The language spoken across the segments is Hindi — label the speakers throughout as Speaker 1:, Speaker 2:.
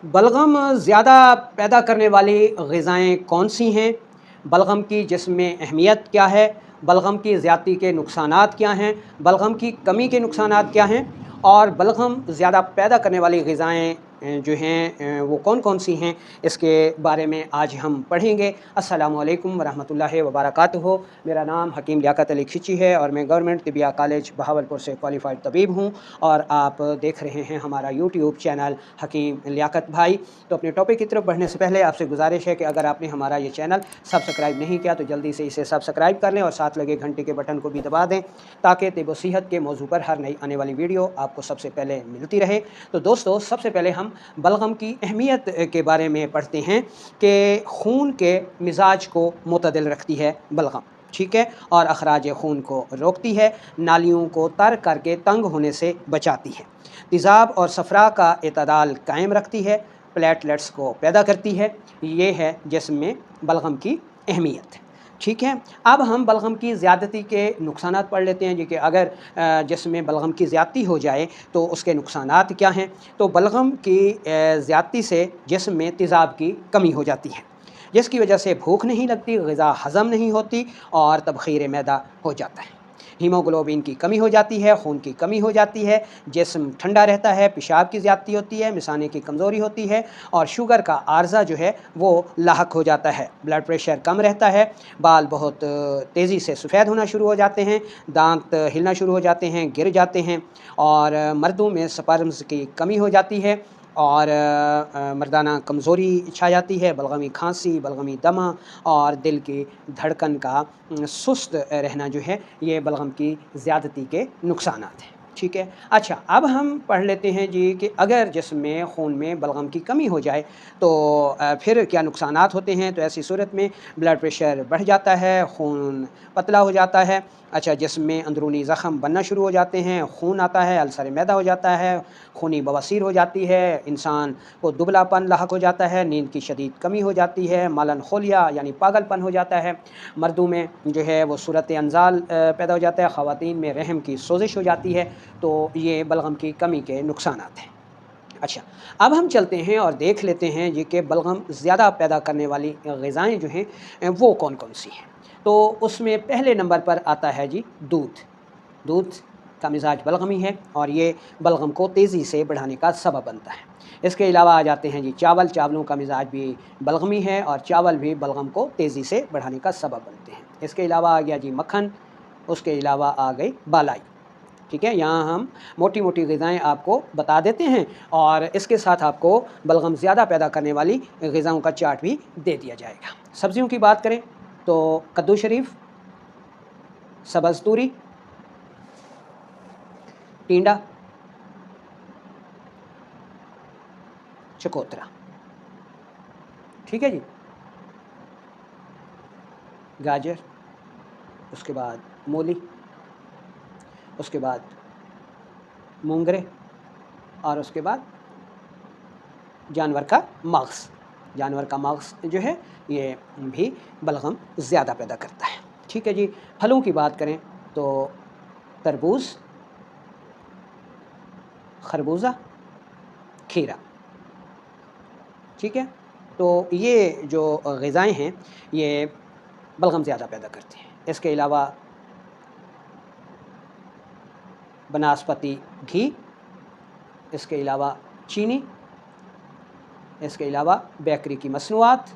Speaker 1: बलगम ज़्यादा पैदा करने वाली ग़िज़ाएँ कौन-सी हैं? बलगम की जिस्म में अहमियत क्या है? बलगम की ज़्यादती के नुकसानात क्या हैं? बलगम की कमी के नुकसानात क्या हैं? और बलगम ज़्यादा पैदा करने वाली ग़िज़ाएँ जो हैं वो कौन-कौन सी हैं? इसके बारे में आज हम पढ़ेंगे। अस्सलामु अलैकुम वरहमतुल्लाहि वबरकातुहू। मेरा नाम हकीम लियाकत अली खिची है और मैं गवर्नमेंट तिबिया कॉलेज बहावलपुर से क्वालिफ़ाइड तबीब हूँ और आप देख रहे हैं हमारा यूट्यूब चैनल हकीम लियाकत भाई। तो अपने टॉपिक की तरफ बढ़ने से पहले आपसे गुजारिश है कि अगर आपने हमारा ये चैनल सब्सक्राइब नहीं किया तो जल्दी से इसे सब्सक्राइब कर लें और साथ लगे घंटे के बटन को भी दबा दें ताकि तिब व सेहत के मौजू पर हर नई आने वाली वीडियो आपको सबसे पहले मिलती रहे। तो दोस्तों, सबसे पहले हम बलगम की अहमियत के बारे में पढ़ते हैं कि खून के मिजाज को मुतदिल रखती है बलगम, ठीक है, और अखराज खून को रोकती है, नालियों को तर करके तंग होने से बचाती है, तेज़ाब और सफ़रा का एतदाल कायम रखती है, प्लेटलेट्स को पैदा करती है। ये है जिस्म में बलगम की अहमियत, ठीक है। अब हम बलगम की ज़्यादती के नुकसानात पढ़ लेते हैं जी कि अगर जिस्म में बलगम की ज़्यादती हो जाए तो उसके नुकसानात क्या हैं। तो बलगम की ज़्यादती से जिस्म में तेज़ाब की कमी हो जाती है, जिसकी वजह से भूख नहीं लगती, ग़िज़ा हज़म नहीं होती और तबख़ीर मैदा हो जाता है। हीमोग्लोबिन की कमी हो जाती है, खून की कमी हो जाती है, जिस्म ठंडा रहता है, पेशाब की ज़्यादती होती है, मिसाने की कमज़ोरी होती है और शुगर का आर्ज़ा जो है वो लाहक हो जाता है। ब्लड प्रेशर कम रहता है, बाल बहुत तेज़ी से सफ़ेद होना शुरू हो जाते हैं, दांत हिलना शुरू हो जाते हैं, गिर जाते हैं और मर्दों में स्पर्म्स की कमी हो जाती है और मर्दाना कमज़ोरी छा जाती है, बलगमी खांसी, बलगमी दमा और दिल की धड़कन का सुस्त रहना जो है ये बलगम की ज़्यादती के नुकसानात हैं, ठीक है। अच्छा, अब हम पढ़ लेते हैं जी कि अगर जिस्म में खून में बलगम की कमी हो जाए तो फिर क्या नुकसानात होते हैं। तो ऐसी सूरत में ब्लड प्रेशर बढ़ जाता है, खून पतला हो जाता है। अच्छा, जिस्म में अंदरूनी ज़ख़म बनना शुरू हो जाते हैं, खून आता है, अल्सर मैदा हो जाता है, खूनी बवासीर हो जाती है, इंसान को दुबलापन लाहक हो जाता है, नींद की शदीद कमी हो जाती है, मालन-खोलिया यानी पागलपन हो जाता है, मर्दों में जो है वो सूरत-ए-अंज़ाल पैदा हो जाता है, ख़वातीन में रहम की सोज़िश हो जाती है। तो ये बलगम की कमी के नुकसानात हैं। अच्छा, अब हम चलते हैं और देख लेते हैं ये कि बलगम ज़्यादा पैदा करने वाली ग़िज़ाएँ जो हैं वो कौन-कौन सी हैं। तो उसमें पहले नंबर पर आता है जी दूध। दूध का मिज़ाज बलगमी है और ये बलगम को तेज़ी से बढ़ाने का सबब बनता है। इसके अलावा आ जाते हैं जी चावल। चावलों का मिज़ाज भी बलगमी है और चावल भी बलगम को तेज़ी से बढ़ाने का सबब बनते हैं। इसके अलावा आ गया जी मक्खन, उसके अलावा आ गई बालाई, ठीक है। यहाँ हम मोटी-मोटी ग़िज़ाएँ आपको बता देते हैं और इसके साथ आपको बलगम ज़्यादा पैदा करने वाली ग़िज़ाओं का चार्ट भी दे दिया जाएगा। सब्ज़ियों की बात करें तो कद्दू शरीफ़, सब्ज़ तूरी, टिंडा, चकोतरा, ठीक है जी, गाजर, उसके बाद मूली, उसके बाद मूंगरे और उसके बाद जानवर का मग़ज़। जानवर का मग़ज़ जो है ये भी बलगम ज़्यादा पैदा करता है, ठीक है जी। फलों की बात करें तो तरबूज़, खरबूजा, खीरा, ठीक है। तो ये जो ग़िज़ाएँ हैं ये बलगम ज़्यादा पैदा करती हैं। इसके अलावा बनास्पति घी, इसके अलावा चीनी, इसके अलावा बेकरी की मसनूआत,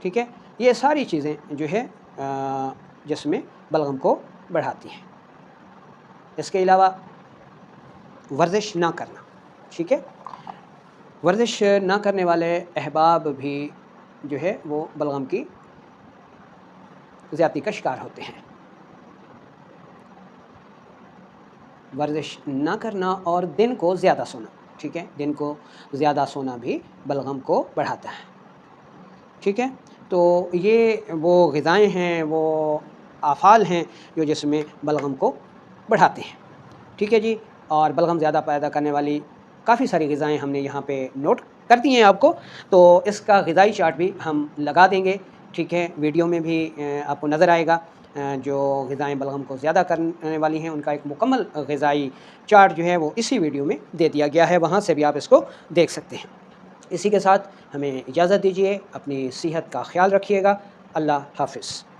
Speaker 1: ठीक है। ये सारी चीज़ें जो है जिसमें बलगम को बढ़ाती हैं। इसके अलावा वर्जिश ना करना, ठीक है। वर्जिश ना करने वाले अहबाब भी जो है वो बलगम की ज़्यादती का शिकार होते हैं। वर्जिश ना करना और दिन को ज़्यादा सोना, ठीक है। दिन को ज़्यादा सोना भी बलगम को बढ़ाता है, ठीक है। तो ये वो ग़िज़ाएँ हैं, वो आफ़ाल हैं जो जिसमें बलगम को बढ़ाते हैं, ठीक है जी। और बलगम ज़्यादा पैदा करने वाली काफ़ी सारी ग़िज़ाएँ हमने यहाँ पे नोट कर दी हैं आपको। तो इसका ग़िज़ाई चार्ट भी हम लगा देंगे, ठीक है। वीडियो में भी आपको नज़र आएगा जो ग़िज़ाएँ बलगम को ज़्यादा करने वाली हैं उनका एक मुकम्मल ग़िज़ाई चार्ट जो है वो इसी वीडियो में दे दिया गया है, वहाँ से भी आप इसको देख सकते हैं। इसी के साथ हमें इजाज़त दीजिए, अपनी सेहत का ख्याल रखिएगा। अल्लाह हाफ़िज़।